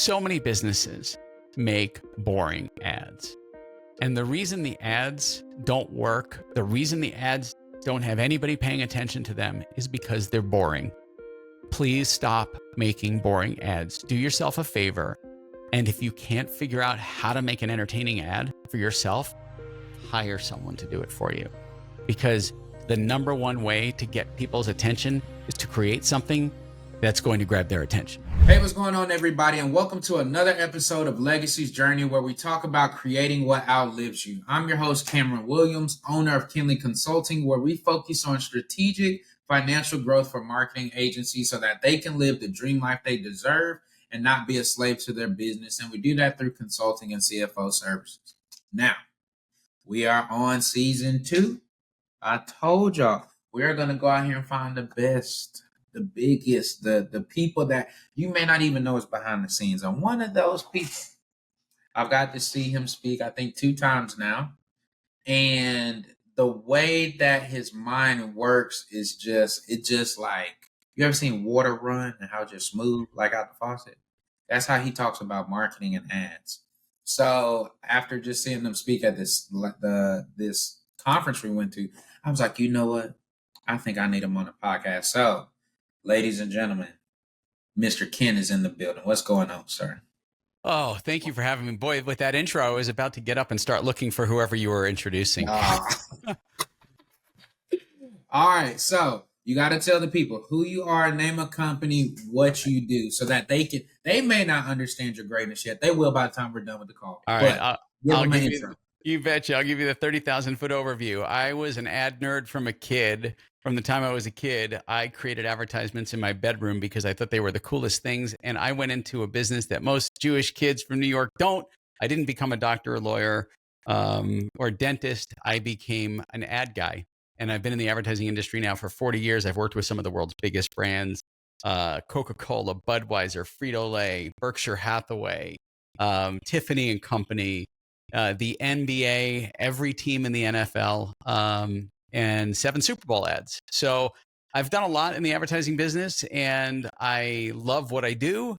So many businesses make boring ads. And the reason the ads don't work, the reason the ads don't have anybody paying attention to them is because they're boring. Please stop making boring ads. Do yourself a favor. And if you can't figure out how to make an entertaining ad for yourself, hire someone to do it for you. Because the number one way to get people's attention is to create something that's going to grab their attention. Hey, what's going on, everybody? And welcome to another episode of Legacy's Journey, where we talk about creating what outlives you. I'm your host, Cameron Williams, owner of Kinley Consulting, where we focus on strategic financial growth for marketing agencies so that they can live the dream life they deserve and not be a slave to their business. And we do that through consulting and CFO services. Now, we are on season 2. I told y'all we're going to go out here and find the best, the biggest, the people that you may not even know is behind the scenes. And one of those people, I've got to see him speak, I think 2 times now. And the way that his mind works is just like, you ever seen water run and how it just smooth like out the faucet? That's how he talks about marketing and ads. So after just seeing them speak at this conference we went to, I was like, you know what? I think I need him on the podcast. So, ladies and gentlemen, Mr. Ken is in the building. What's going on, sir? Oh, thank you for having me. Boy, with that intro, I was about to get up and start looking for whoever you were introducing. All right. So you got to tell the people who you are, name a company, what you do, so that they may not understand your greatness yet. They will by the time we're done with the call. All right. I'll give you, you betcha. I'll give you the 30,000 foot overview. I was an ad nerd from a kid. From the time I was a kid, I created advertisements in my bedroom because I thought they were the coolest things. And I went into a business that most Jewish kids from New York don't. I didn't become a doctor or lawyer or dentist. I became an ad guy. And I've been in the advertising industry now for 40 years. I've worked with some of the world's biggest brands, Coca-Cola, Budweiser, Frito-Lay, Berkshire Hathaway, Tiffany and Company, the NBA, every team in the NFL, and 7 Super Bowl ads. So I've done a lot in the advertising business and I love what I do.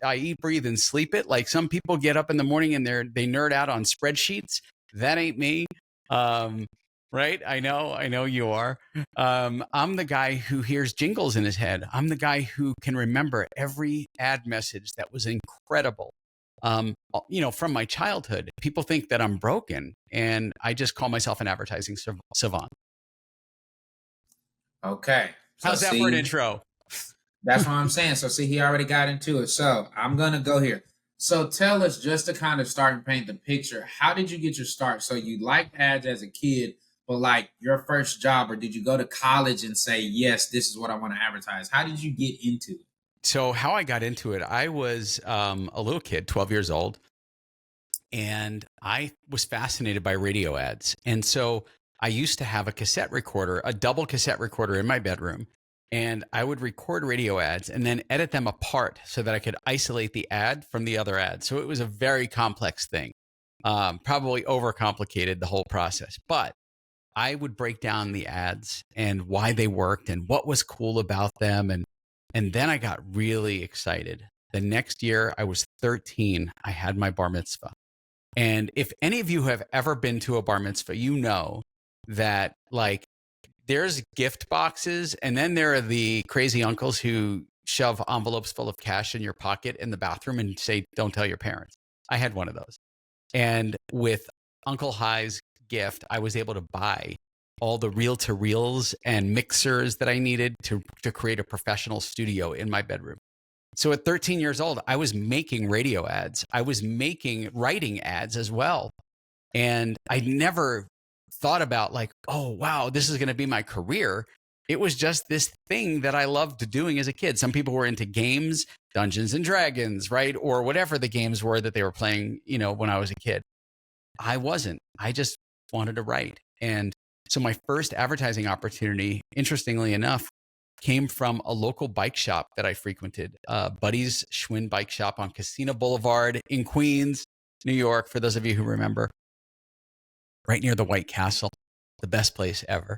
I eat, breathe, and sleep it. Like some people get up in the morning and they nerd out on spreadsheets. That ain't me. Right? I know you are. I'm the guy who hears jingles in his head. I'm the guy who can remember every ad message that was incredible. From my childhood. People think that I'm broken, and I just call myself an advertising savant. Okay. So how's that for an intro? That's what I'm saying. So see, he already got into it. So I'm going to go here. So tell us, just to kind of start and paint the picture, how did you get your start? So you liked ads as a kid, but like your first job, or did you go to college and say, yes, this is what I want to advertise? How did you get into it? So how I got into it, I was a little kid, 12 years old, and I was fascinated by radio ads. And so I used to have a cassette recorder, a double cassette recorder in my bedroom, and I would record radio ads and then edit them apart so that I could isolate the ad from the other ad. So it was a very complex thing, probably overcomplicated the whole process. But I would break down the ads and why they worked and what was cool about them. And then I got really excited. The next year, I was 13. I had my bar mitzvah. And if any of you have ever been to a bar mitzvah, you know that like there's gift boxes and then there are the crazy uncles who shove envelopes full of cash in your pocket in the bathroom and say, don't tell your parents. I had one of those. And with Uncle High's gift, I was able to buy all the reel-to-reels and mixers that I needed to create a professional studio in my bedroom. So at 13 years old, I was making radio ads. I was writing ads as well. And I never thought about like, oh, wow, this is going to be my career. It was just this thing that I loved doing as a kid. Some people were into games, Dungeons and Dragons, right? Or whatever the games were that they were playing, when I was a kid. I wasn't. I just wanted to write. And so my first advertising opportunity, interestingly enough, came from a local bike shop that I frequented, Buddy's Schwinn Bike Shop on Casino Boulevard in Queens, New York, for those of you who remember, right near the White Castle, the best place ever.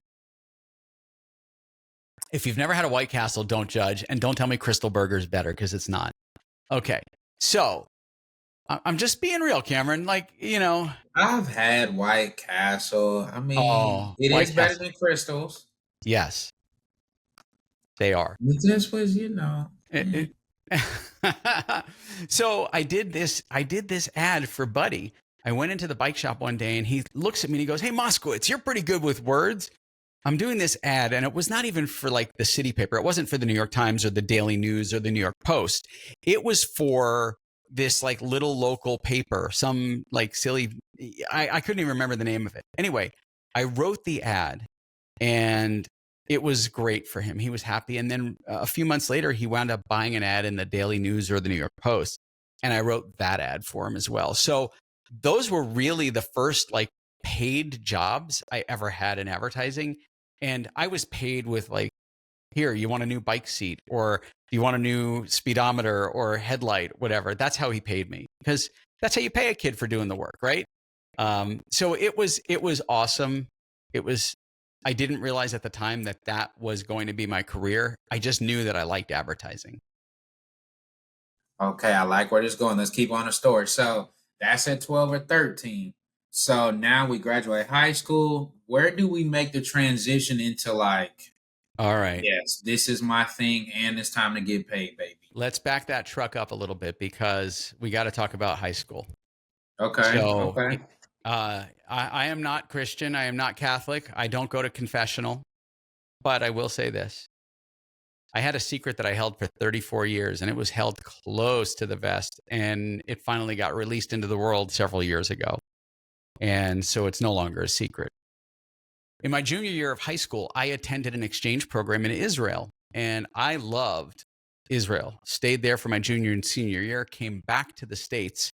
If you've never had a White Castle, don't judge, and don't tell me Crystal Burger is better, because it's not. Okay, So I'm just being real, Cameron. Like, I've had White Castle. I mean, oh, it White is better Castle. than Crystals. Yes, they are. This was, It- so I did this ad for Buddy. I went into the bike shop one day and he looks at me and he goes, "Hey, Moskowitz, you're pretty good with words. I'm doing this ad." And it was not even for like the city paper. It wasn't for the New York Times or the Daily News or the New York Post. It was for this like little local paper, some like silly, I couldn't even remember the name of it. Anyway, I wrote the ad and it was great for him. He was happy. And then a few months later, he wound up buying an ad in the Daily News or the New York Post. And I wrote that ad for him as well. So those were really the first like paid jobs I ever had in advertising. And I was paid with like, here, you want a new bike seat or you want a new speedometer or headlight, whatever. That's how he paid me because that's how you pay a kid for doing the work, right? So it was awesome. It was I didn't realize at the time that that was going to be my career. I just knew that I liked advertising. Okay, I like where this is going. Let's keep on the story. So that's at 12 or 13. So now we graduate high school. Where do we make the transition into like, All right. yes, this is my thing and it's time to get paid, baby? Let's back that truck up a little bit because we got to talk about high school. Okay, So okay. I am not Christian. I am not Catholic. I don't go to confessional. But I will say this. I had a secret that I held for 34 years and it was held close to the vest. And it finally got released into the world several years ago. And so it's no longer a secret. In my junior year of high school, I attended an exchange program in Israel and I loved Israel. Stayed there for my junior and senior year, came back to the States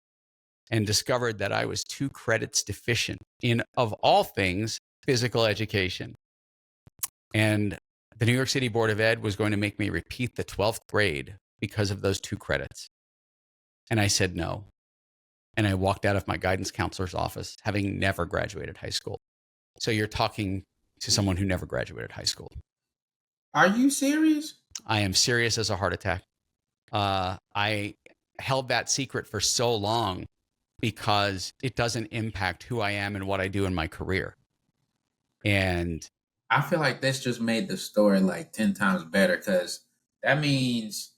and discovered that I was 2 credits deficient in, of all things, physical education. And the New York City Board of Ed was going to make me repeat the 12th grade because of those 2 credits. And I said no. And I walked out of my guidance counselor's office having never graduated high school. So you're talking to someone who never graduated high school. Are you serious? I am serious as a heart attack. I held that secret for so long because it doesn't impact who I am and what I do in my career. And I feel like this just made the story like 10 times better because that means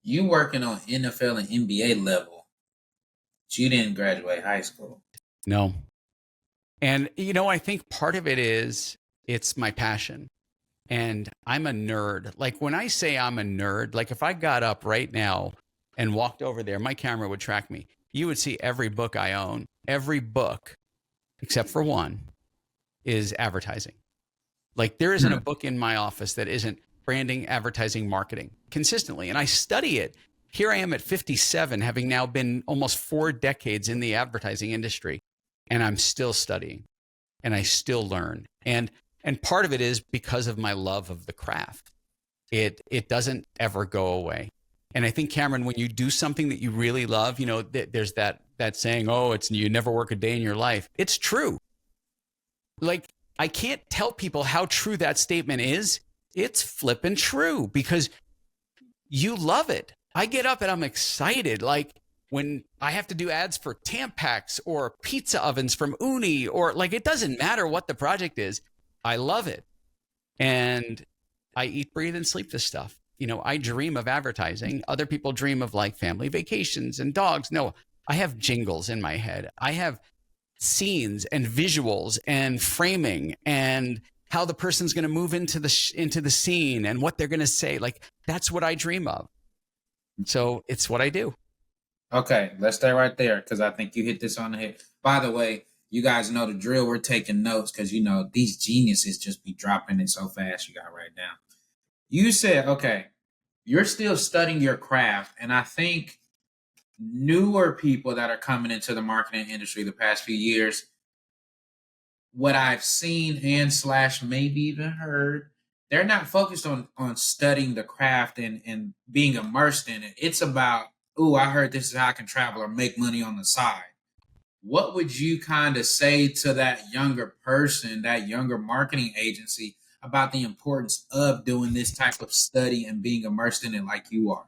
you working on NFL and NBA level, but you didn't graduate high school. no. And, I think part of it is it's my passion. And I'm a nerd. Like when I say I'm a nerd, like if I got up right now and walked over there, my camera would track me. You would see every book I own. Every book, except for one, is advertising. Like there isn't a book in my office that isn't branding, advertising, marketing consistently. And I study it. Here I am at 57, having now been almost 4 decades in the advertising industry. And I'm still studying and I still learn. And part of it is because of my love of the craft. It doesn't ever go away. And I think, Cameron, when you do something that you really love, there's that saying, "Oh, it's you never work a day in your life." It's true. Like I can't tell people how true that statement is. It's flippin' true because you love it. I get up and I'm excited. Like when I have to do ads for Tampax or pizza ovens from Uni, or like it doesn't matter what the project is. I love it. And I eat, breathe, and sleep this stuff. I dream of advertising. Other people dream of like family vacations and dogs. No, I have jingles in my head. I have scenes and visuals and framing and how the person's going to move into the scene and what they're going to say. Like that's what I dream of. So it's what I do. Okay, let's stay right there because I think you hit this on the head. By the way, you guys know the drill. We're taking notes because these geniuses just be dropping it so fast. You got right now. You said, okay, you're still studying your craft, and I think newer people that are coming into the marketing industry the past few years, what I've seen and slash maybe even heard, they're not focused on studying the craft and being immersed in it. It's about, ooh, I heard this is how I can travel or make money on the side. What would you kind of say to that younger person, that younger marketing agency about the importance of doing this type of study and being immersed in it like you are?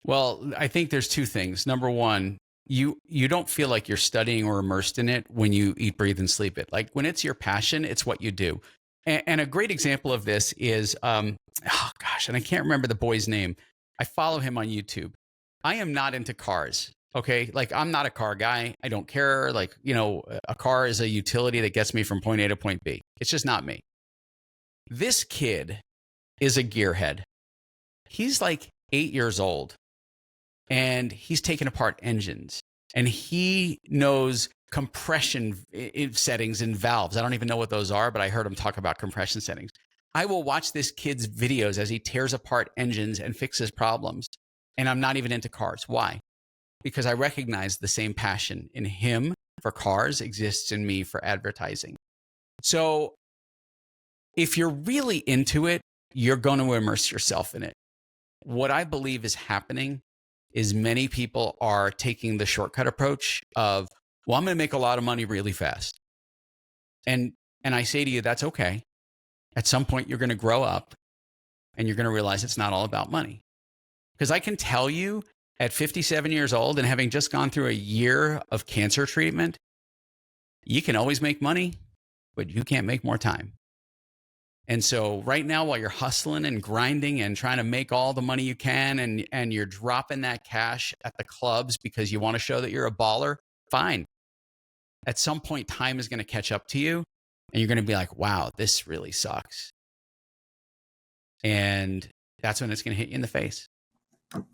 Well, I think there's two things. Number one, you don't feel like you're studying or immersed in it when you eat, breathe, and sleep it. Like when it's your passion, it's what you do. And a great example of this is, oh gosh, and I can't remember the boy's name. I follow him on YouTube. I am not into cars. Okay. Like I'm not a car guy. I don't care. Like, a car is a utility that gets me from point A to point B. It's just not me. This kid is a gearhead. He's like 8 years old and he's taken apart engines and he knows compression settings and valves. I don't even know what those are, but I heard him talk about compression settings. I will watch this kid's videos as he tears apart engines and fixes problems. And I'm not even into cars. Why? Because I recognize the same passion in him for cars exists in me for advertising. So if you're really into it, you're going to immerse yourself in it. What I believe is happening is many people are taking the shortcut approach of, well, I'm going to make a lot of money really fast. And I say to you, that's okay. At some point, you're going to grow up and you're going to realize it's not all about money. Because I can tell you at 57 years old and having just gone through a year of cancer treatment, you can always make money, but you can't make more time. And so right now, while you're hustling and grinding and trying to make all the money you can and you're dropping that cash at the clubs because you want to show that you're a baller, fine. At some point, time is going to catch up to you and you're going to be like, wow, this really sucks. And that's when it's going to hit you in the face.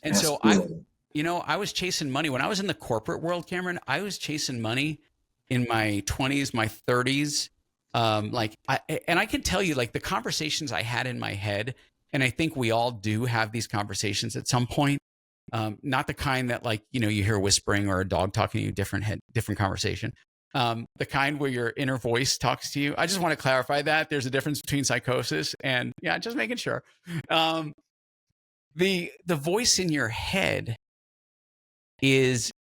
And so I was chasing money. When I was in the corporate world, Cameron, I was chasing money in my 20s, my 30s. I can tell you, like, the conversations I had in my head, and I think we all do have these conversations at some point. Not the kind that, like, you hear whispering or a dog talking to you, different conversation. The kind where your inner voice talks to you. I just want to clarify that there's a difference between psychosis and, yeah, just making sure. The voice in your head is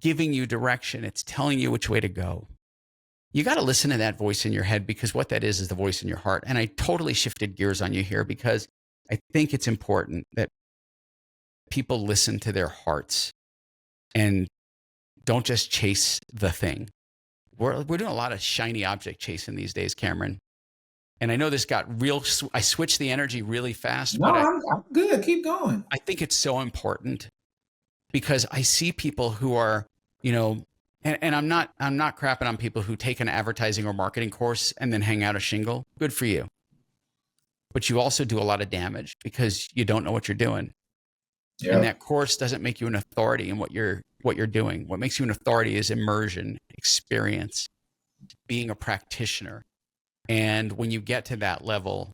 giving you direction. It's telling you which way to go. You got to listen to that voice in your head, because what that is the voice in your heart. And I totally shifted gears on you here because I think it's important that people listen to their hearts and don't just chase the thing. We're doing a lot of shiny object chasing these days, Cameron. And I know this got I switched the energy really fast. No, but I'm good. Keep going. I think it's so important because I see people who are, and I'm not crapping on people who take an advertising or marketing course and then hang out a shingle. Good for you. But you also do a lot of damage because you don't know what you're doing. Yep. And that course doesn't make you an authority in what you're doing. What makes you an authority is immersion, experience, being a practitioner. And when you get to that level,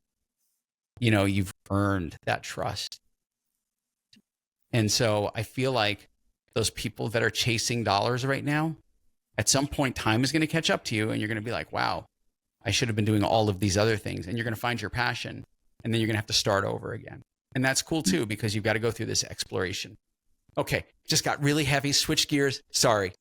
you've earned that trust. And so I feel like those people that are chasing dollars right now, at some point, time is going to catch up to you and you're going to be like, wow, I should have been doing all of these other things. And you're going to find your passion and then you're going to have to start over again. And that's cool too, because you've got to go through this exploration. Okay. Just got really heavy. Switch gears. Sorry.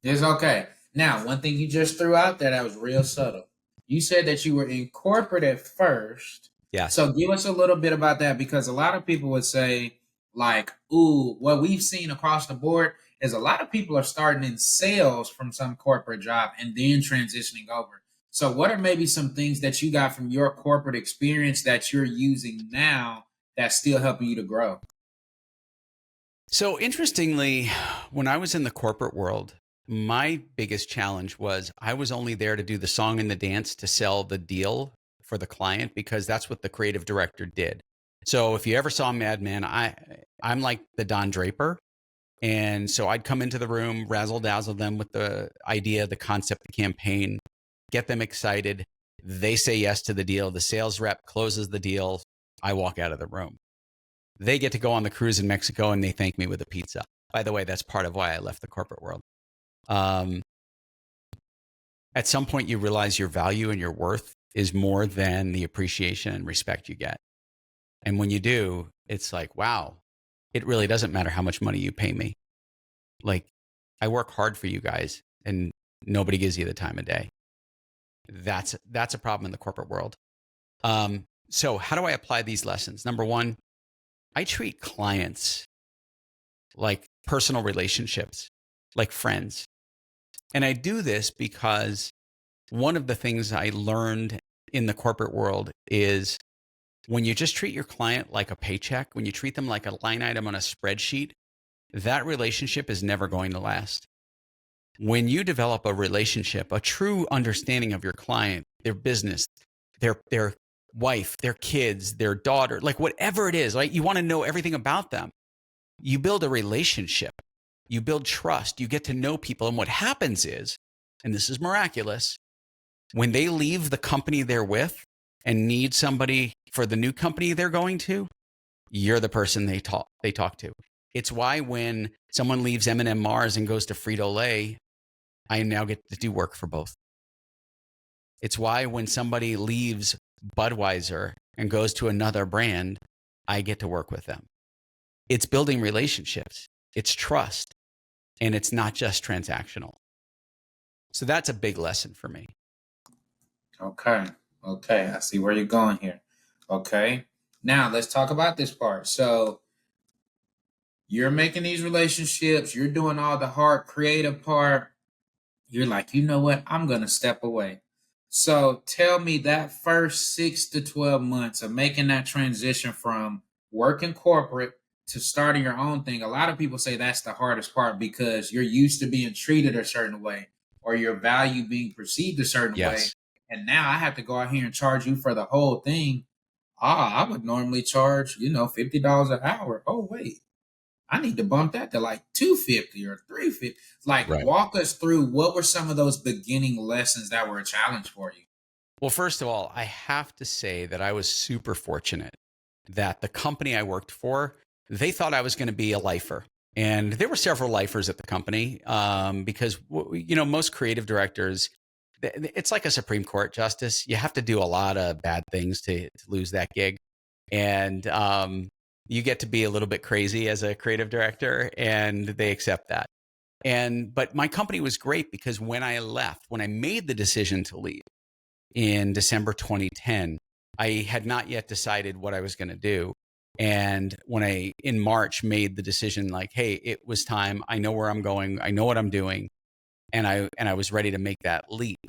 It's okay. Now, one thing you just threw out there that was real subtle. You said that you were in corporate at first. Yeah. So give us a little bit about that, because a lot of people would say, like, ooh, what we've seen across the board is a lot of people are starting in sales from some corporate job and then transitioning over. So what are maybe some things that you got from your corporate experience that you're using now that's still helping you to grow? So interestingly, when I was in the corporate world, my biggest challenge was I was only there to do the song and the dance to sell the deal for the client, because that's what the creative director did. So if you ever saw Mad Men, I'm like the Don Draper. And so I'd come into the room, razzle dazzle them with the idea, the concept, the campaign, get them excited. They say yes to the deal. The sales rep closes the deal. I walk out of the room. They get to go on the cruise in Mexico and they thank me with a pizza. By the way, that's part of why I left the corporate world. At some point, you realize your value and your worth is more than the appreciation and respect you get. And when you do, it's like, wow, it really doesn't matter how much money you pay me. Like, I work hard for you guys and nobody gives you the time of day. That's a problem in the corporate world. So how do I apply these lessons? Number one, I treat clients like personal relationships, like friends. And I do this because one of the things I learned in the corporate world is when you just treat your client like a paycheck, when you treat them like a line item on a spreadsheet, that relationship is never going to last. When you develop a relationship, a true understanding of your client, their business, their wife, their kids, their daughter, like whatever it is, like you want to know everything about them. You build a relationship, you build trust, you get to know people. And what happens is, and this is miraculous, when they leave the company they're with and need somebody for the new company they're going to, you're the person they talk to. It's why when someone leaves M&M Mars and goes to Frito-Lay, I now get to do work for both. It's why when somebody leaves Budweiser and goes to another brand, I get to work with them. It's building relationships, it's trust, and it's not just transactional. So that's a big lesson for me. Okay. I see where you're going here. Okay. Now let's talk about this part. So you're making these relationships, you're doing all the hard creative part. You're like, you know what? I'm going to step away. So tell me that first 6 to 12 months of making that transition from working corporate to starting your own thing. A lot of people say that's the hardest part because you're used to being treated a certain way or your value being perceived a certain way. Yes. And now I have to go out here and charge you for the whole thing. I would normally charge, $50 an hour. Oh, wait. I need to bump that to like 250 or 350. Like, Right. walk us through what were some of those beginning lessons that were a challenge for you? Well, first of all, I have to say that I was super fortunate that the company I worked for, they thought I was going to be a lifer. And there were several lifers at the company because, most creative directors, it's like a Supreme Court justice. You have to do a lot of bad things to lose that gig. And you get to be a little bit crazy as a creative director, and they accept that. But my company was great because when I made the decision to leave in December 2010, I had not yet decided what I was going to do. And when I, in March, made the decision like, hey, it was time. I know where I'm going. I know what I'm doing. And I was ready to make that leap.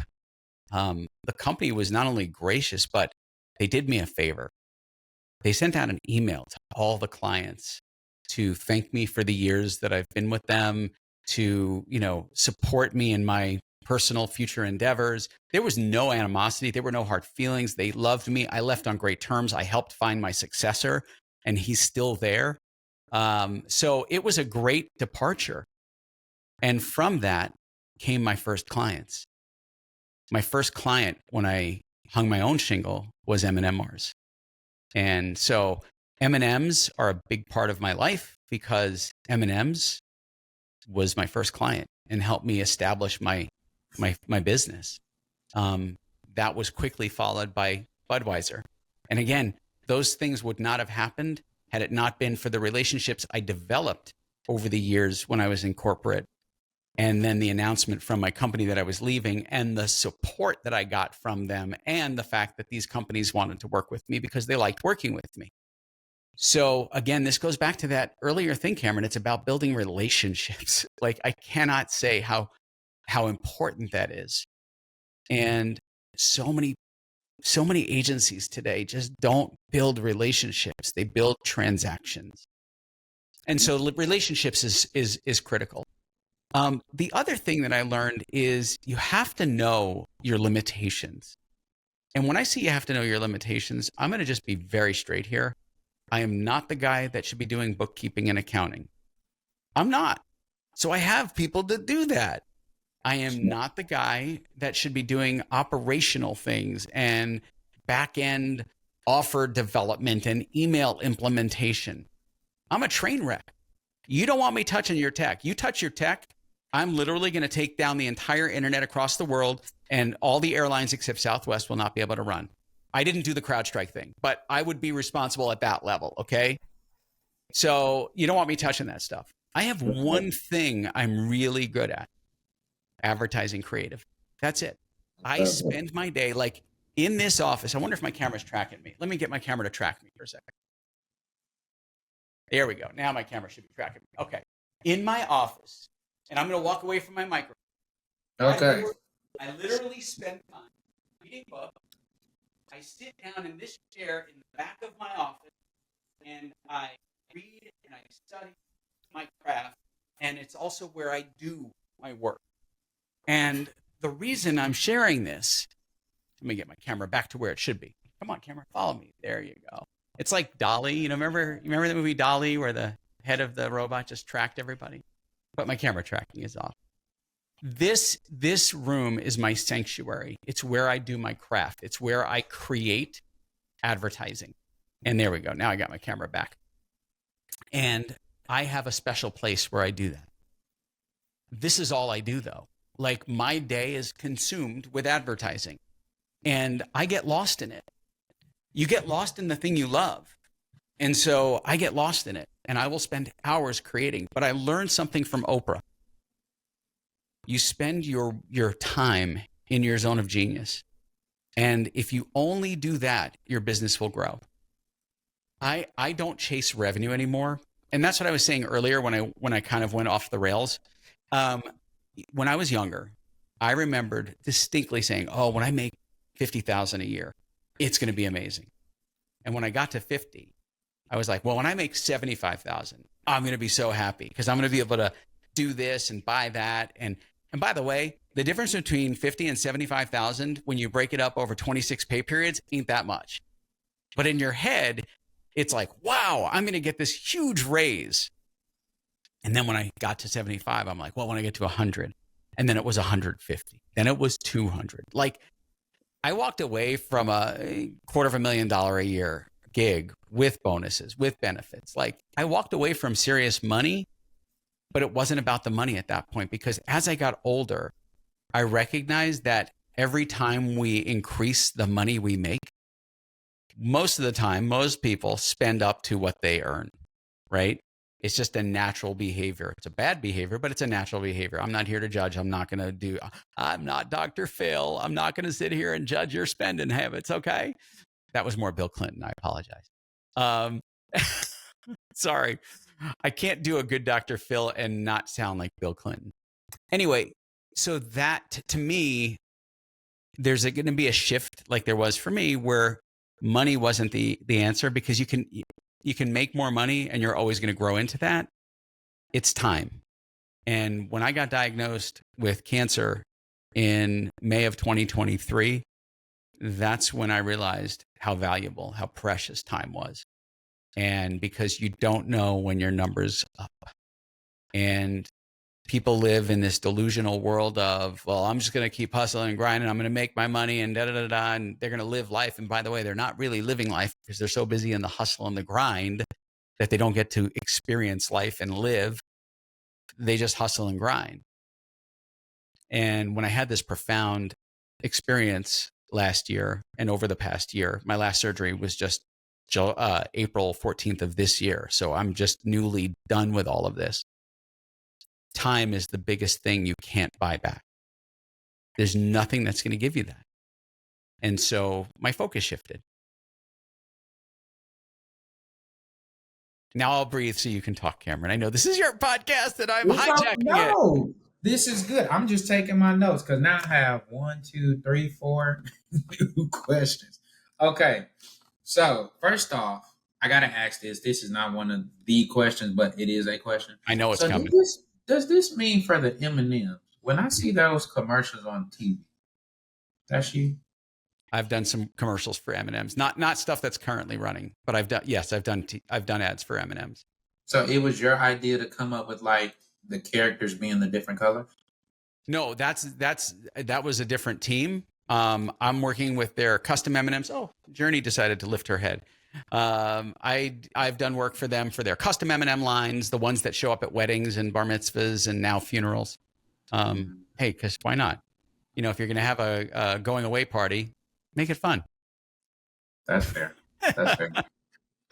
The company was not only gracious, but they did me a favor. They sent out an email to all the clients to thank me for the years that I've been with them, to, support me in my personal future endeavors. There was no animosity. There were no hard feelings. They loved me. I left on great terms. I helped find my successor, and he's still there. So it was a great departure. And from that came my first clients. My first client when I hung my own shingle was M&M Mars. And so M&Ms are a big part of my life because M&Ms was my first client and helped me establish my business. That was quickly followed by Budweiser. And again, those things would not have happened had it not been for the relationships I developed over the years when I was in corporate. And then the announcement from my company that I was leaving and the support that I got from them and the fact that these companies wanted to work with me because they liked working with me. So again, this goes back to that earlier thing, Cameron. It's about building relationships. Like I cannot say how important that is. And so many agencies today just don't build relationships. They build transactions. And so relationships is critical. The other thing that I learned is you have to know your limitations. And when I say you have to know your limitations, I'm going to just be very straight here. I am not the guy that should be doing bookkeeping and accounting. I'm not. So I have people that do that. I am not the guy that should be doing operational things and back-end offer development and email implementation. I'm a train wreck. You don't want me touching your tech. You touch your tech, I'm literally going to take down the entire internet across the world, and all the airlines except Southwest will not be able to run. I didn't do the CrowdStrike thing, but I would be responsible at that level, okay? So you don't want me touching that stuff. I have one thing I'm really good at: advertising creative. That's it. I spend my day like in this office. I wonder if my camera's tracking me. Let me get my camera to track me for a second. There we go. Now my camera should be tracking me. Okay. In my office, and I'm going to walk away from my microphone. Okay. I literally spend time reading books. I sit down in this chair in the back of my office, and I read and I study my craft. And it's also where I do my work. And the reason I'm sharing this, let me get my camera back to where it should be. Come on, camera, follow me. There you go. It's like Dolly. Remember the movie Dolly where the head of the robot just tracked everybody? But my camera tracking is off. This room is my sanctuary. It's where I do my craft. It's where I create advertising. And there we go. Now I got my camera back. And I have a special place where I do that. This is all I do, though. Like, my day is consumed with advertising, and I get lost in it. You get lost in the thing you love. And so I get lost in it, and I will spend hours creating. But I learned something from Oprah. You spend your time in your zone of genius. And if you only do that, your business will grow. I don't chase revenue anymore. And that's what I was saying earlier when I kind of went off the rails. When I was younger, I remembered distinctly saying, oh, when I make $50,000 a year, it's going to be amazing. And when I got to 50, I was like, well, when I make $75,000, I'm going to be so happy because I'm going to be able to do this and buy that. And by the way, the difference between 50 and 75,000, when you break it up over 26 pay periods, ain't that much. But in your head, it's like, wow, I'm going to get this huge raise. And then when I got to 75, I'm like, well, when I get to 100, and then it was 150, then it was 200. Like, I walked away from a $250,000 a year gig with bonuses, with benefits. Like, I walked away from serious money, but it wasn't about the money at that point, because as I got older, I recognized that every time we increase the money we make, most of the time, most people spend up to what they earn, right? It's just a natural behavior. It's a bad behavior, but it's a natural behavior. I'm not here to judge. I'm not Dr. Phil. I'm not going to sit here and judge your spending habits, okay? That was more Bill Clinton. I apologize. Sorry. I can't do a good Dr. Phil and not sound like Bill Clinton. Anyway, so that, to me, there's going to be a shift like there was for me where money wasn't the answer, because you can make more money and you're always going to grow into that. It's time. And when I got diagnosed with cancer in May of 2023, that's when I realized how valuable, how precious time was. And because you don't know when your number's up. And people live in this delusional world of, well, I'm just going to keep hustling and grinding. I'm going to make my money and da-da-da-da. And they're going to live life. And by the way, they're not really living life because they're so busy in the hustle and the grind that they don't get to experience life and live. They just hustle and grind. And when I had this profound experience last year and over the past year, my last surgery was just April 14th of this year. So I'm just newly done with all of this. Time is the biggest thing you can't buy back. There's nothing that's going to give you that. And so my focus shifted. Now I'll breathe so you can talk, Cameron. I know this is your podcast and I'm hijacking no, this is good. I'm just taking my notes because now I have 1, 2, 3, 4 new questions. Okay. So first off, I got to ask this. This is not one of the questions, but it is a question. I know it's coming. Does this mean for the M&Ms? When I see those commercials on TV, that's you? I've done some commercials for M&Ms, not stuff that's currently running, but I've done ads for M&Ms. So it was your idea to come up with like the characters being the different colors? No, that was a different team. I'm working with their custom M&Ms. Oh, Journey decided to lift her head. I've done work for them for their custom M&M lines, the ones that show up at weddings and bar mitzvahs and now funerals. Hey, because why not? You know, if you're going to have a going away party, make it fun. That's fair. That's fair.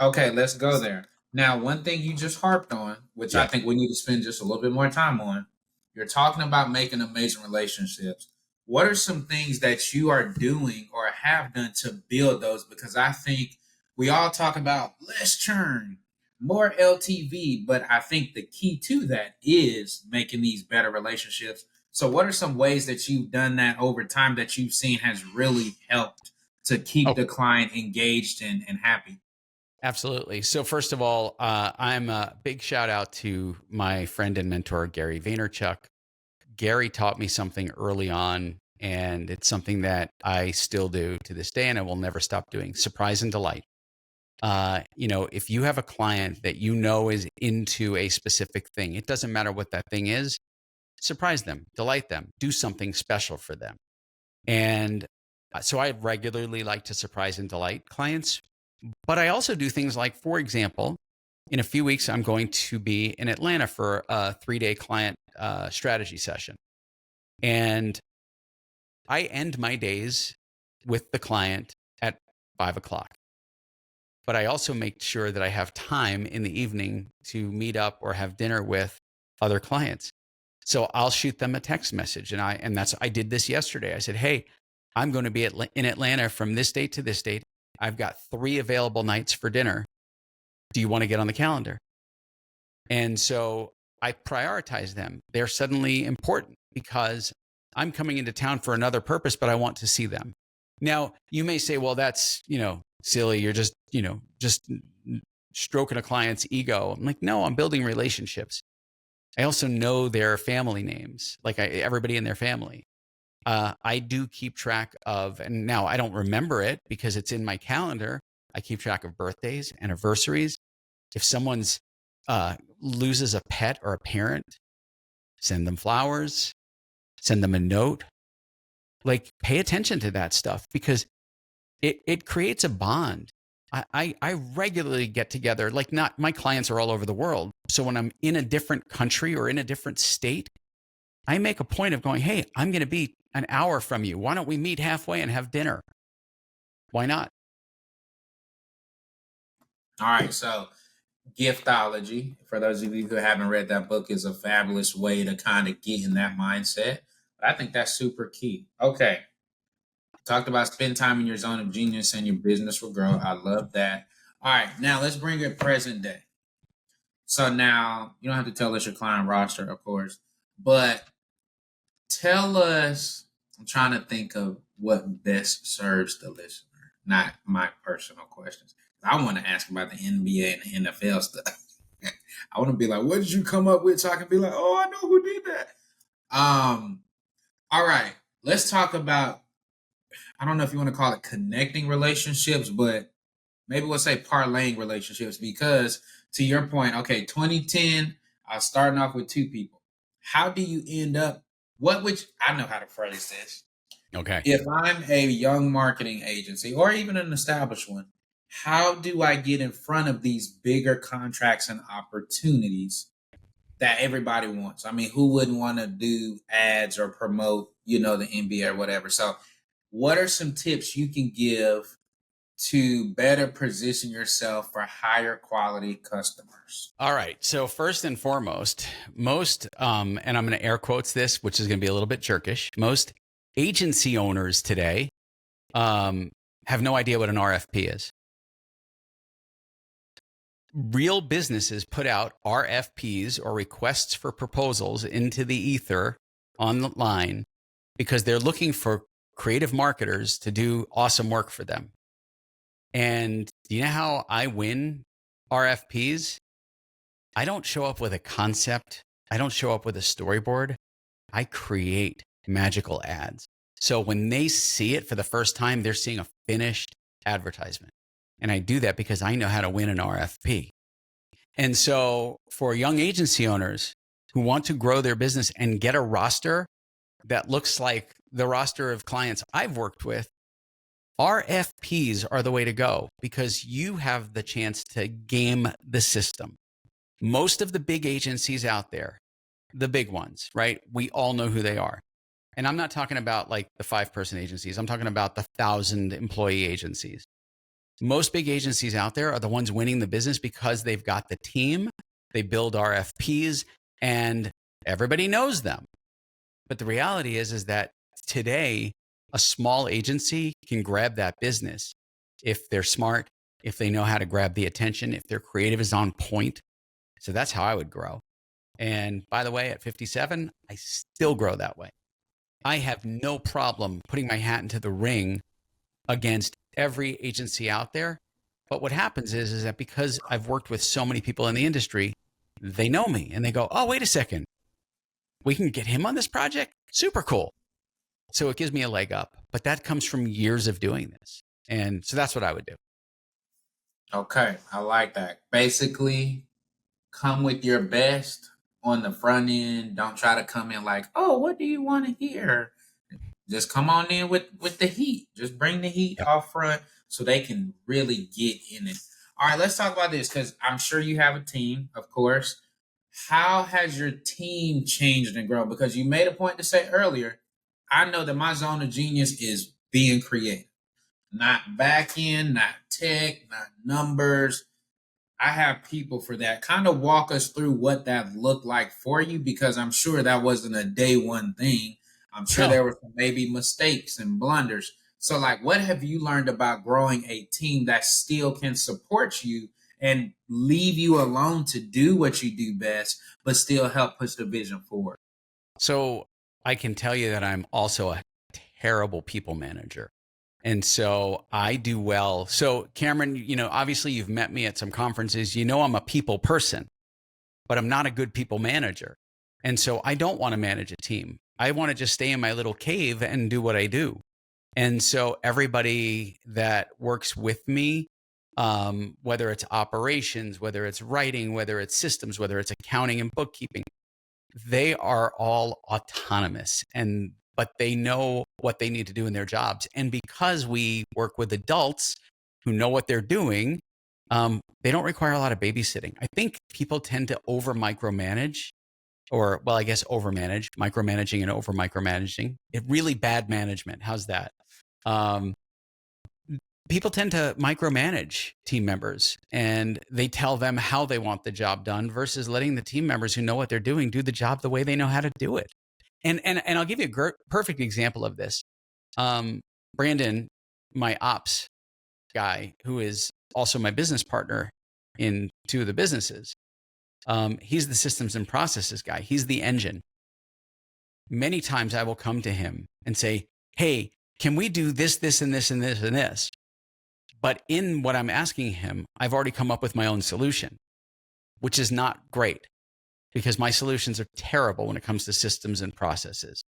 Okay, let's go there. Now, one thing you just harped on, which I think we need to spend just a little bit more time on, you're talking about making amazing relationships. What are some things that you are doing or have done to build those? Because I think we all talk about less churn, more LTV, but I think the key to that is making these better relationships. So, what are some ways that you've done that over time that you've seen has really helped to keep Oh, the client engaged and happy? absolutely. So first of all, I'm a big shout out to my friend and mentor, Gary Vaynerchuk. Gary taught me something early on, and it's something that I still do to this day, and I will never stop doing: surprise and delight. If you have a client that you know is into a specific thing, it doesn't matter what that thing is, surprise them, delight them, do something special for them. And so I regularly like to surprise and delight clients, but I also do things like, for example, in a few weeks, I'm going to be in Atlanta for a 3-day client strategy session. And I end my days with the client at 5 o'clock. But I also make sure that I have time in the evening to meet up or have dinner with other clients. So I'll shoot them a text message, and I did this yesterday. I said, "Hey, I'm going to be in Atlanta from this date to this date. I've got 3 available nights for dinner. Do you want to get on the calendar?" And so I prioritize them. They're suddenly important because I'm coming into town for another purpose, but I want to see them. Now, you may say, well, that's, silly. You're just stroking a client's ego. I'm like, no, I'm building relationships. I also know their family names, like everybody in their family. I do keep track of, and now I don't remember it because it's in my calendar. I keep track of birthdays, anniversaries. If someone's loses a pet or a parent, send them flowers, send them a note. Like, pay attention to that stuff because it creates a bond. I regularly get together, like, not my clients are all over the world. So when I'm in a different country or in a different state, I make a point of going, hey, I'm going to be an hour from you. Why don't we meet halfway and have dinner? Why not? All right, so giftology, for those of you who haven't read that book, is a fabulous way to kind of get in that mindset. But I think that's super key. Okay, talked about spend time in your zone of genius and your business will grow. I love that. All right, now let's bring it present day. So now you don't have to tell us your client roster, of course, but tell us. I'm trying to think of what best serves the listener, not my personal questions. I want to ask about the NBA and the NFL stuff. I want to be like, what did you come up with? So I can be like, oh, I know who did that. All right, let's talk about, I don't know if you want to call it connecting relationships, but maybe we'll say parlaying relationships because to your point, okay, 2010, I was starting off with 2 people. How do you end up, I know how to phrase this. Okay. If I'm a young marketing agency or even an established one, how do I get in front of these bigger contracts and opportunities that everybody wants? I mean, who wouldn't want to do ads or promote, the NBA or whatever? So, what are some tips you can give to better position yourself for higher quality customers? All right. So first and foremost, most, and I'm going to air quotes this, which is going to be a little bit jerkish. Most agency owners today have no idea what an RFP is. Real businesses put out RFPs or requests for proposals into the ether online because they're looking for creative marketers to do awesome work for them. And do you know how I win RFPs? I don't show up with a concept. I don't show up with a storyboard. I create magical ads. So when they see it for the first time, they're seeing a finished advertisement. And I do that because I know how to win an RFP. And so for young agency owners who want to grow their business and get a roster that looks like the roster of clients I've worked with, RFPs are the way to go because you have the chance to game the system. Most of the big agencies out there, the big ones, right? We all know who they are. And I'm not talking about like the 5-person agencies. I'm talking about the 1,000-employee agencies. Most big agencies out there are the ones winning the business because they've got the team, they build RFPs, and everybody knows them. But the reality is that today, a small agency can grab that business if they're smart, if they know how to grab the attention, if their creative is on point. So that's how I would grow. And by the way, at 57, I still grow that way. I have no problem putting my hat into the ring against every agency out there. But what happens is that because I've worked with so many people in the industry, they know me and they go, oh, wait a second. We can get him on this project? Super cool. So it gives me a leg up. But that comes from years of doing this. And so that's what I would do. Okay, I like that. Basically, come with your best on the front end. Don't try to come in like, oh, what do you want to hear? Just come on in with the heat. Just bring the heat Yep. off front so they can really get in it. All right, let's talk about this because I'm sure you have a team, of course. How has your team changed and grown? Because you made a point to say earlier, I know that my zone of genius is being creative, not back end, not tech, not numbers. I have people for that. Kind of walk us through what that looked like for you because I'm sure that wasn't a day one thing. I'm sure No. there were some maybe mistakes and blunders. So, like, what have you learned about growing a team that still can support you and leave you alone to do what you do best, but still help push the vision forward? So I can tell you that I'm also a terrible people manager. And so I do well. So Cameron, obviously you've met me at some conferences. I'm a people person, but I'm not a good people manager. And so I don't want to manage a team. I want to just stay in my little cave and do what I do. And so everybody that works with me, whether it's operations, whether it's writing, whether it's systems, whether it's accounting and bookkeeping, they are all autonomous but they know what they need to do in their jobs. And because we work with adults who know what they're doing, they don't require a lot of babysitting. I think people tend to over micromanage I guess overmanage, micromanaging and over micromanaging. Really bad management. How's that? Um, People tend to micromanage team members and they tell them how they want the job done versus letting the team members who know what they're doing do the job the way they know how to do it. And I'll give you a perfect example of this. Brandon, my ops guy, who is also my business partner in two of the businesses, he's the systems and processes guy. He's the engine. Many times I will come to him and say, hey, can we do this, this, and this, and this, and this? But in what I'm asking him, I've already come up with my own solution, which is not great because my solutions are terrible when it comes to systems and processes.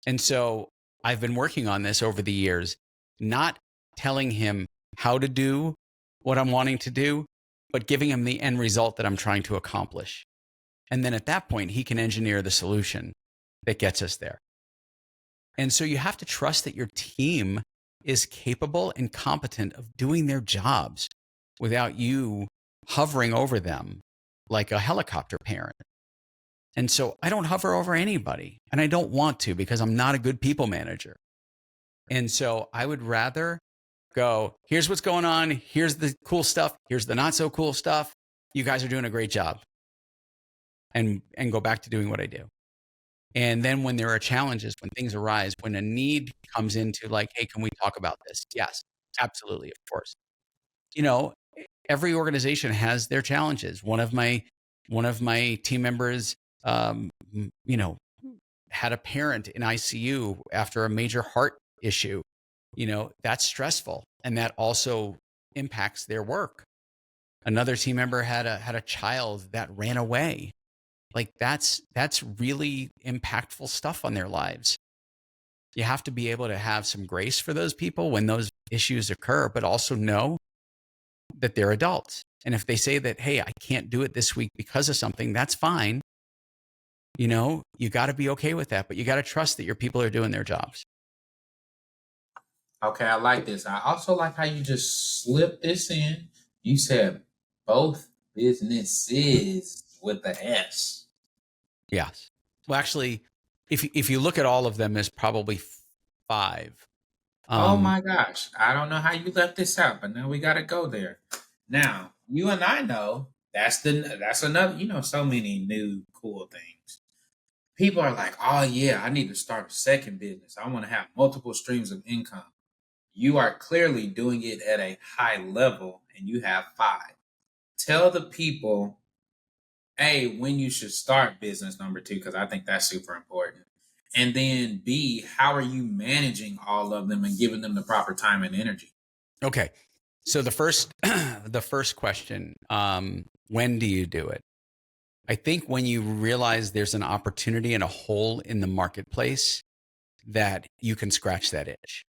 And so I've been working on this over the years, not telling him how to do what I'm wanting to do, but giving him the end result that I'm trying to accomplish. And then at that point, he can engineer the solution that gets us there. And so you have to trust that your team is capable and competent of doing their jobs without you hovering over them like a helicopter parent. And so I don't hover over anybody, and I don't want to because I'm not a good people manager. And so I would rather go, here's what's going on. Here's the cool stuff. Here's the not so cool stuff. You guys are doing a great job. And go back to doing what I do. And then when there are challenges, when things arise, when a need comes into like, hey, can we talk about this? Yes, absolutely, of course. Every organization has their challenges. One of my team members, had a parent in ICU after a major heart issue. That's stressful, and that also impacts their work. Another team member had a child that ran away. Like that's really impactful stuff on their lives. You have to be able to have some grace for those people when those issues occur, but also know that they're adults. And if they say that, hey, I can't do it this week because of something, that's fine. You got to be okay with that, but you got to trust that your people are doing their jobs. Okay, I like this. I also like how you just slipped this in. You said both businesses with the S. Yes. Well, actually, if you look at all of them, there's probably 5. Oh my gosh. I don't know how you left this out, but now we got to go there. Now, you and I know that's another, so many new cool things. People are like, "Oh yeah, I need to start a second business. I want to have multiple streams of income." You are clearly doing it at a high level and you have 5. Tell the people, A, when you should start business number 2, because I think that's super important. And then B, how are you managing all of them and giving them the proper time and energy? Okay. So the first, the first question, when do you do it? I think when you realize there's an opportunity and a hole in the marketplace that you can scratch that itch.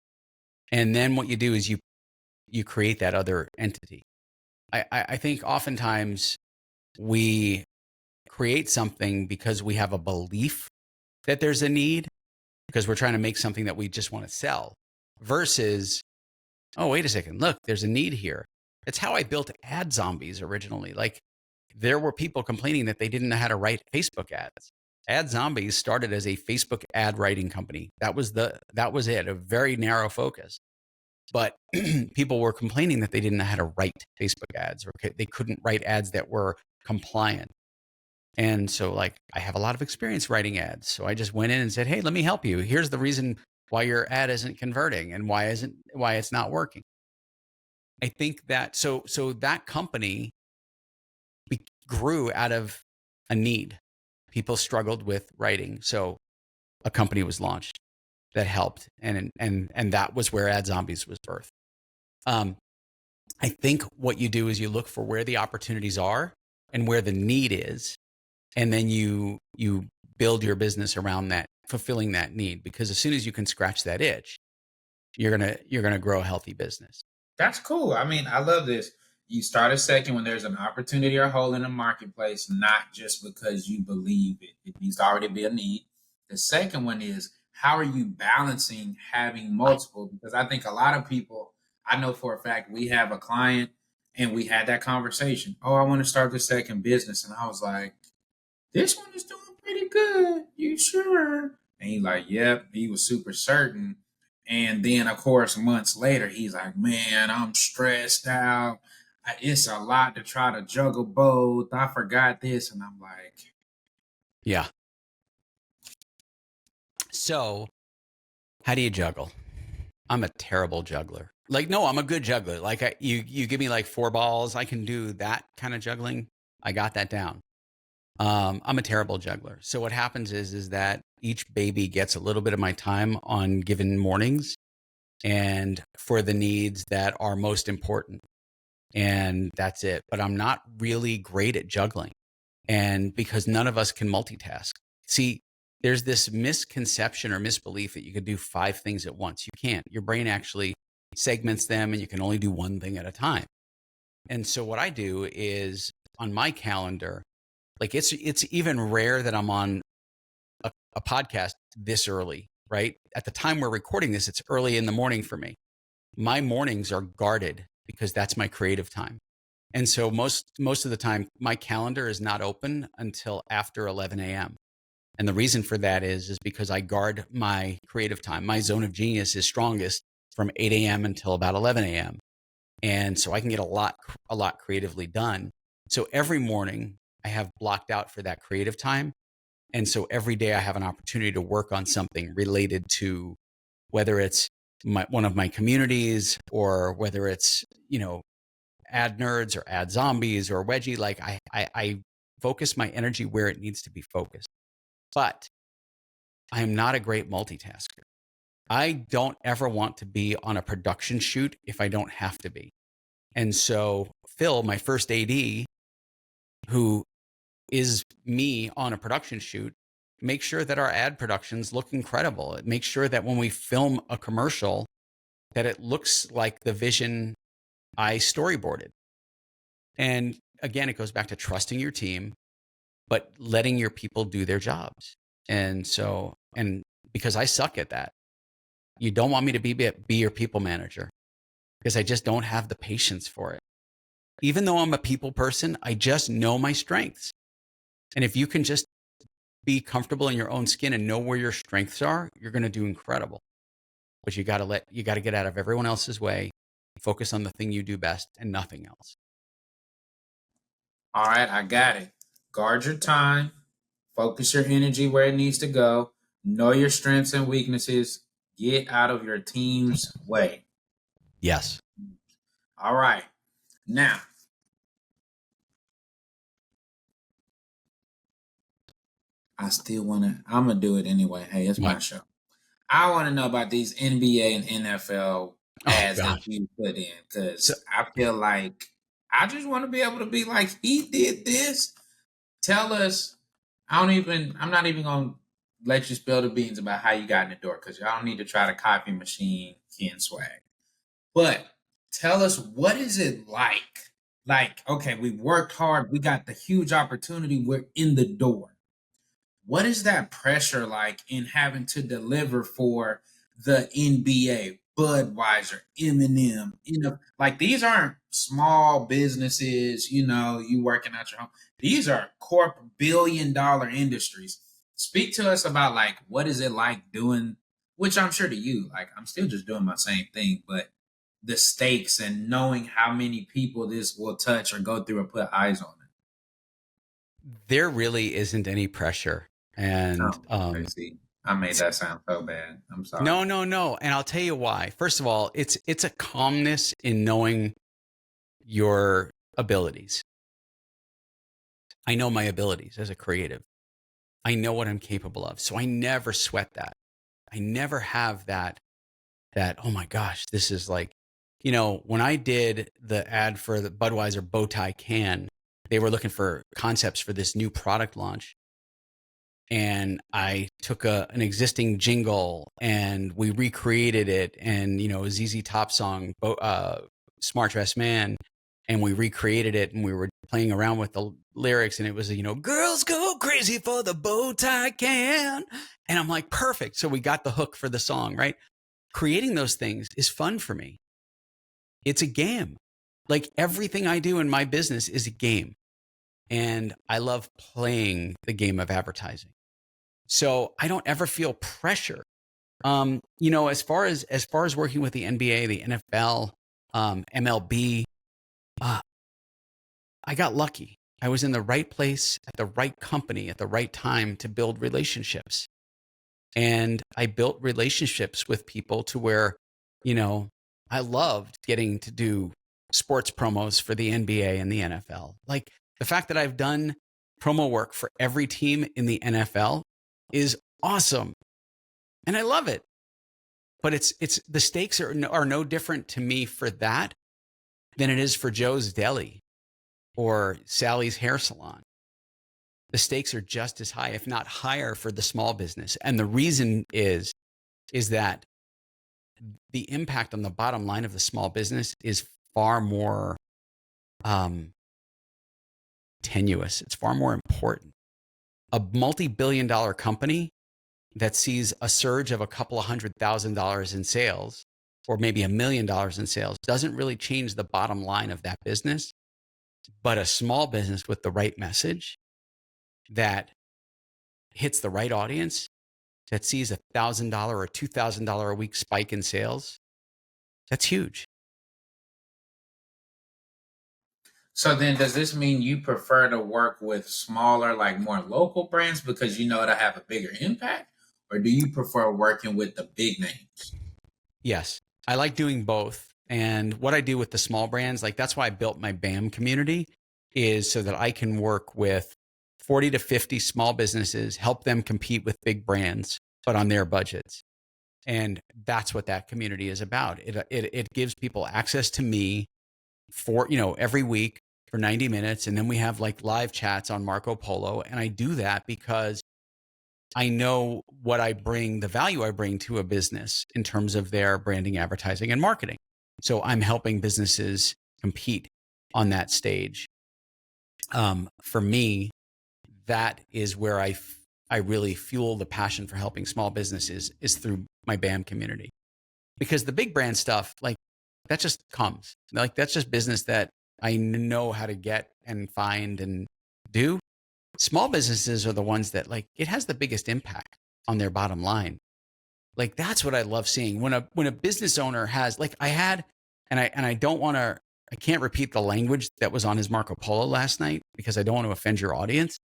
And then what you do is you create that other entity. I think oftentimes we create something because we have a belief that there's a need, because we're trying to make something that we just want to sell, versus, oh, wait a second, look, there's a need here. It's how I built Ad Zombies originally. Like, there were people complaining that they didn't know how to write Facebook ads. Ad Zombies started as a Facebook ad writing company. That was it, a very narrow focus. But people were complaining that they didn't know how to write Facebook ads, or they couldn't write ads that were compliant. And so, like, I have a lot of experience writing ads. So I just went in and said, hey, let me help you. Here's the reason why your ad isn't converting and why it's not working. I think that so that company grew out of a need. People struggled with writing. So a company was launched that helped. And that was where Ad Zombies was birthed. I think what you do is you look for where the opportunities are and where the need is. And then you build your business around that, fulfilling that need. Because as soon as you can scratch that itch, you're gonna grow a healthy business. That's cool. I mean, I love this. You start a second when there's an opportunity or hole in the marketplace, not just because you believe it. It needs to already be a need. The second one is, how are you balancing having multiple? Because I think a lot of people, I know for a fact, we have a client and we had that conversation. Oh, I want to start the second business. And I was like, this one is doing pretty good. You sure? And he's like, yep. He was super certain. And then, of course, months later, he's like, man, I'm stressed out. It's a lot to try to juggle both. I forgot this. And I'm like, Yeah. So how do you juggle? I'm a terrible juggler. Like, no, I'm a good juggler. Like, you give me like 4 balls, I can do that kind of juggling. I got that down. I'm a terrible juggler. So what happens is that each baby gets a little bit of my time on given mornings, and for the needs that are most important. And that's it. But I'm not really great at juggling. And because none of us can multitask. See, there's this misconception or misbelief that you could do 5 things at once. You can't. Your brain actually segments them, and you can only do one thing at a time. And so what I do is, on my calendar, like, it's even rare that I'm on a podcast this early, right? At the time we're recording this, it's early in the morning for me. My mornings are guarded because that's my creative time. And so most of the time, my calendar is not open until after 11 a.m. And the reason for that is because I guard my creative time. My zone of genius is strongest from 8 a.m. until about 11 a.m. And so I can get a lot creatively done. So every morning I have blocked out for that creative time. And so every day I have an opportunity to work on something related to, whether it's one of my communities, or whether it's, ad nerds or ad zombies or wedgie. Like, I focus my energy where it needs to be focused. But I am not a great multitasker. I don't ever want to be on a production shoot if I don't have to be. And so Phil, my first AD, who is me on a production shoot, make sure that our ad productions look incredible. It makes sure that when we film a commercial, that it looks like the vision I storyboarded. And again, it goes back to trusting your team, but letting your people do their jobs. And so, and because I suck at that, you don't want me to be your people manager, because I just don't have the patience for it. Even though I'm a people person, I just know my strengths. And if you can just be comfortable in your own skin and know where your strengths are, you're going to do incredible. But you got to get out of everyone else's way, focus on the thing you do best and nothing else. all right, I got it. Guard your time, focus your energy where it needs to go, know your strengths and weaknesses, get out of your team's way. Yes. All right. Now, I still want to, I'm going to do it anyway. Hey, it's my What? show. I want to know about these NBA and NFL Oh ads that gosh. you put in So because I feel like I just want to be able to be like, he did this. Tell us. I'm not even going to let you spill the beans about how you got in the door because y'all don't need to try to copy machine Ken Swag. But tell us, what is it like? Like, okay, we worked hard. We got the huge opportunity. We're in the door. What is that pressure like in having to deliver for the NBA, Budweiser, Eminem? Like these aren't small businesses, you working out your home. These are $250 industries. Speak to us about like what is it like doing, which I'm sure to you, like I'm still just doing my same thing, but the stakes and knowing how many people this will touch or go through or put eyes on it. there really isn't any pressure. And Oh, okay. See, I made that sound so bad. I'm sorry. no, no, no. And I'll tell you why. First of all, it's a calmness in knowing your abilities. I know my abilities as a creative. I know what I'm capable of. So I never sweat that. I never have that, oh my gosh, this is like, when I did the ad for the Budweiser bow tie can, they were looking for concepts for this new product launch. And I took an existing jingle and we recreated it, and a ZZ Top song, Smart Dress Man, and we recreated it, and we were playing around with the lyrics, and it was girls go crazy for the bow tie can, and I'm like, perfect. So we got the hook for the song, right? Creating those things is fun for me. It's a game. Like everything I do in my business is a game, and I love playing the game of advertising. So I don't ever feel pressure. As far as working with the NBA, the NFL, MLB, uh, I got lucky. I was in the right place at the right company at the right time to build relationships. And I built relationships with people to where, you know, I loved getting to do sports promos for the NBA and the NFL. Like the fact that I've done promo work for every team in the NFL is awesome. And I love it. But it's the stakes are no different to me for that than it is for Joe's Deli or Sally's hair salon. The stakes are just as high, if not higher, for the small business. And the reason is that the impact on the bottom line of the small business is far more um, tenuous. It's far more important. A multi-billion-dollar company that sees a surge of a couple of $100,000 in sales, or maybe $1 million in sales, doesn't really change the bottom line of that business. But a small business with the right message that hits the right audience, that sees $1,000 or $2,000 a week spike in sales, that's huge. So then, does this mean you prefer to work with smaller, like more local brands because you know it'll have a bigger impact, or do you prefer working with the big names? Yes, I like doing both. And what I do with the small brands, like that's why I built my BAM community, is so that I can work with 40 to 50 small businesses, help them compete with big brands, but on their budgets. And that's what that community is about. It gives people access to me for, every week for 90 minutes. And then we have like live chats on Marco Polo. And I do that because I know what I bring, the value I bring to a business in terms of their branding, advertising, and marketing. So I'm helping businesses compete on that stage. For me, that is where I really fuel the passion for helping small businesses is through my BAM community. Because the big brand stuff, like that just comes. Like that's just business that I know how to get and find and do. Small businesses are the ones that like it has the biggest impact on their bottom line. Like that's what I love seeing when a business owner has like I had, and I don't want to, I can't repeat the language that was on his Marco Polo last night because I don't want to offend your audience.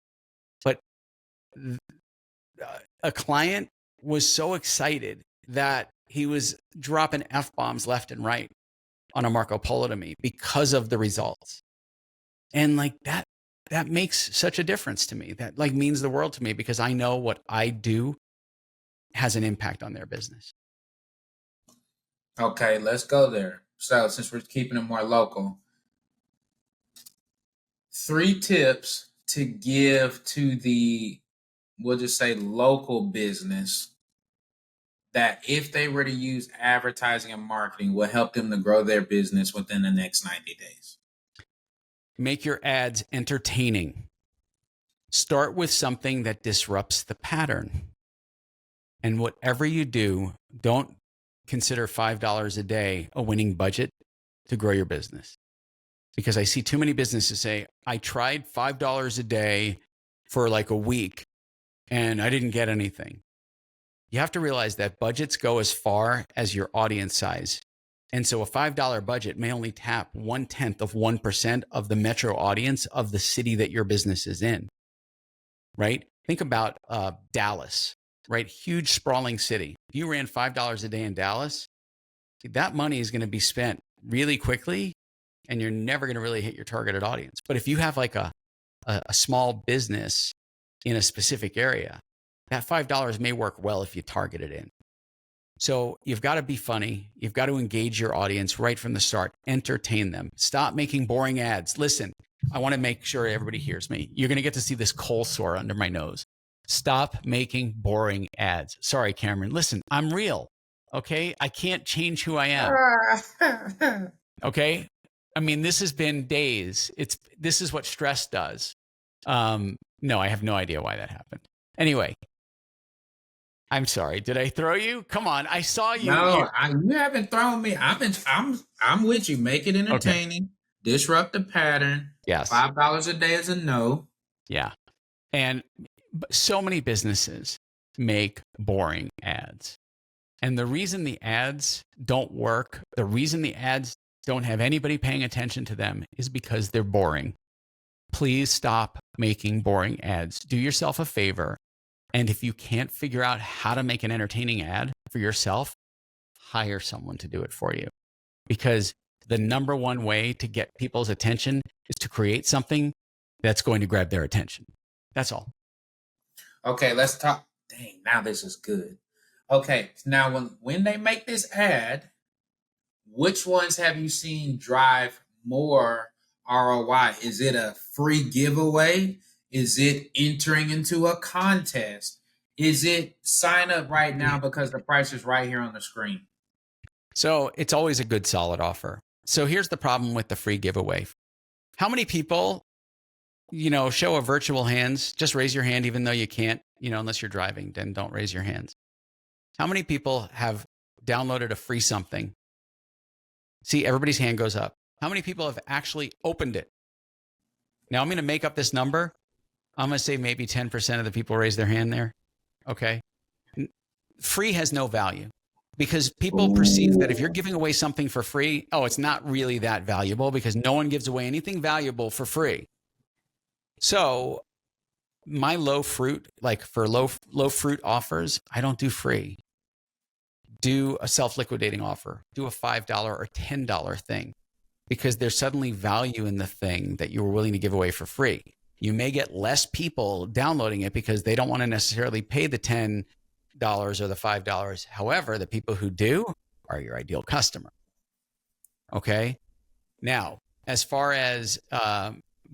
But a client was so excited that he was dropping F bombs left and right. on a Marco Polo to me because of the results. And like that makes such a difference to me. That like means the world to me because I know what I do has an impact on their business. Okay, let's go there. So since we're keeping it more local, 3 tips to give to the, we'll just say, local business that if they were to use advertising and marketing will help them to grow their business within the next 90 days. Make your ads entertaining. Start with something that disrupts the pattern. And whatever you do, don't consider $5 a day a winning budget to grow your business. Because I see too many businesses say, I tried $5 a day for like a week and I didn't get anything. You have to realize that budgets go as far as your audience size. And so a $5 budget may only tap 0.1% of the metro audience of the city that your business is in, right? Think about Dallas, right? Huge sprawling city. If you ran $5 a day in Dallas, that money is going to be spent really quickly and you're never going to really hit your targeted audience. But if you have like a small business in a specific area, that $5 may work well if you target it in. So you've got to be funny. You've got to engage your audience right from the start. Entertain them. Stop making boring ads. Listen, I want to make sure everybody hears me. You're going to get to see this cold sore under my nose. Stop making boring ads. Sorry, Cameron. Listen, I'm real. Okay. I can't change who I am. Okay. I mean, this has been days. This is what stress does. No, I have no idea why that happened. Anyway, I'm sorry. Did I throw you? Come on. I saw you. No, you haven't thrown me. I'm with you. Make it entertaining. Okay. Disrupt the pattern. Yes. $5 a day is a no. Yeah. And so many businesses make boring ads. And the reason the ads don't work, the reason the ads don't have anybody paying attention to them is because they're boring. Please stop making boring ads. Do yourself a favor. And if you can't figure out how to make an entertaining ad for yourself, hire someone to do it for you. Because the number one way to get people's attention is to create something that's going to grab their attention. That's all. Okay, let's talk. Dang, now this is good. Okay, now when they make this ad, which ones have you seen drive more ROI? Is it a free giveaway? Is it entering into a contest? Is it sign up right now because the price is right here on the screen? So it's always a good solid offer. So here's the problem with the free giveaway. How many people, show of virtual hands, just raise your hand even though you can't, unless you're driving, then don't raise your hands. How many people have downloaded a free something? See, everybody's hand goes up. How many people have actually opened it? Now I'm going to make up this number. I'm going to say maybe 10% of the people raise their hand there. Okay. Free has no value because people perceive that if you're giving away something for free, it's not really that valuable because no one gives away anything valuable for free. So my low fruit, like for low fruit offers, I don't do free. Do a self-liquidating offer. Do a $5 or $10 thing because there's suddenly value in the thing that you were willing to give away for free. You may get less people downloading it because they don't want to necessarily pay the $10 or the $5. However, the people who do are your ideal customer. Okay. Now, as far as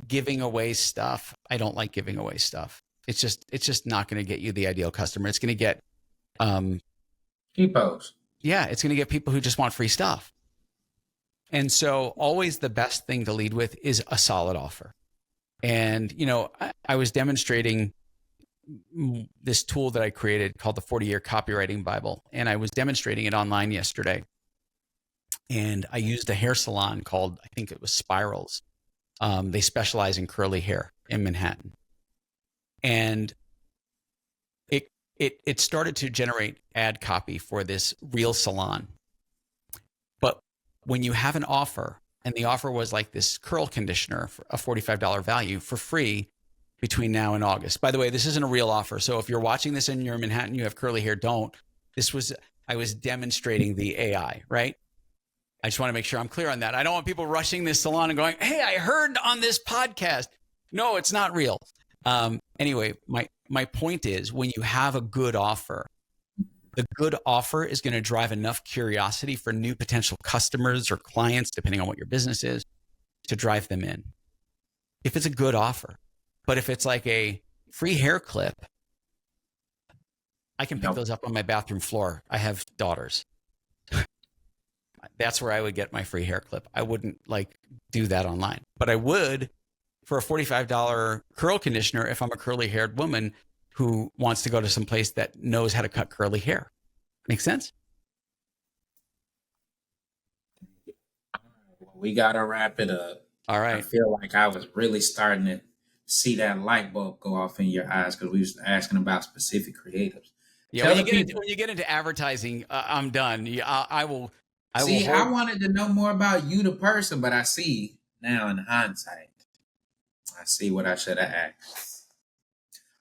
giving away stuff, I don't like giving away stuff. It's just not going to get you the ideal customer. It's going to get cheapos. Yeah, it's going to get people who just want free stuff. And so always the best thing to lead with is a solid offer. And, I was demonstrating this tool that I created called the 40-Year Copywriting Bible. And I was demonstrating it online yesterday. And I used a hair salon called, I think it was Spirals. They specialize in curly hair in Manhattan. And it started to generate ad copy for this real salon. But when you have an offer, and the offer was like this curl conditioner for a $45 value for free between now and August. By the way, this isn't a real offer. So if you're watching this and you're in Manhattan, you have curly hair, don't. I was demonstrating the AI, right? I just want to make sure I'm clear on that. I don't want people rushing this salon and going, hey, I heard on this podcast. No, it's not real. Anyway, my point is, when you have a good offer, the good offer is going to drive enough curiosity for new potential customers or clients, depending on what your business is, to drive them in. If it's a good offer. But if it's like a free hair clip, I can pick those up on my bathroom floor. I have daughters. That's where I would get my free hair clip. I wouldn't like do that online, but I would for a $45 curl conditioner if I'm a curly haired woman who wants to go to some place that knows how to cut curly hair. Make sense? Well, we got to wrap it up. All right. I feel like I was really starting to see that light bulb go off in your eyes because we was asking about specific creatives. Yeah, when you get into advertising, I'm done. I will. I wanted to know more about you, the person, but I see now in hindsight, I see what I should have asked.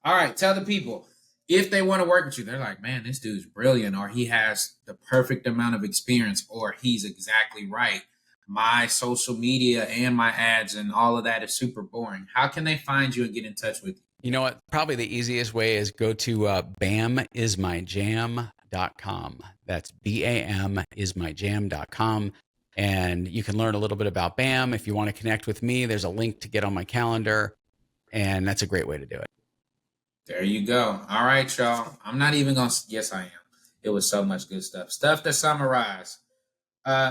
All right, tell the people if they want to work with you. They're like, man, this dude's brilliant, or he has the perfect amount of experience, or he's exactly right. My social media and my ads and all of that is super boring. How can they find you and get in touch with you? You know what? Probably the easiest way is go to bamismyjam.com. That's BAM and you can learn a little bit about BAM. If you want to connect with me, there's a link to get on my calendar, and that's a great way to do it. There you go. All right, y'all. I'm not even going to, yes, I am. It was so much good stuff. Stuff to summarize.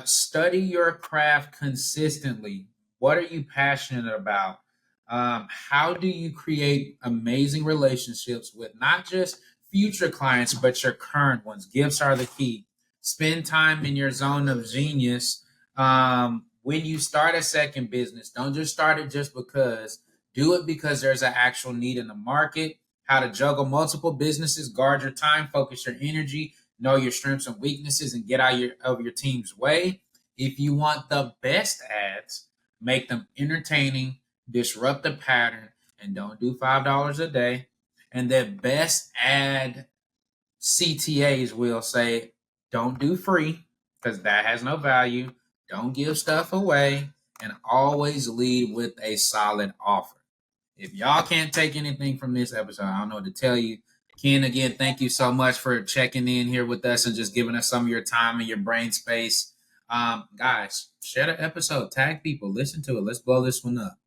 Study your craft consistently. What are you passionate about? How do you create amazing relationships with not just future clients, but your current ones? Gifts are the key. Spend time in your zone of genius. When you start a second business, don't just start it just because. Do it because there's an actual need in the market. How to juggle multiple businesses, guard your time, focus your energy, know your strengths and weaknesses, and get out of your team's way. If you want the best ads, make them entertaining, disrupt the pattern, and don't do $5 a day. And the best ad CTAs will say, don't do free because that has no value. Don't give stuff away, and always lead with a solid offer. If y'all can't take anything from this episode, I don't know what to tell you. Ken, again, thank you so much for checking in here with us and just giving us some of your time and your brain space. Guys, share the episode, tag people, listen to it. Let's blow this one up.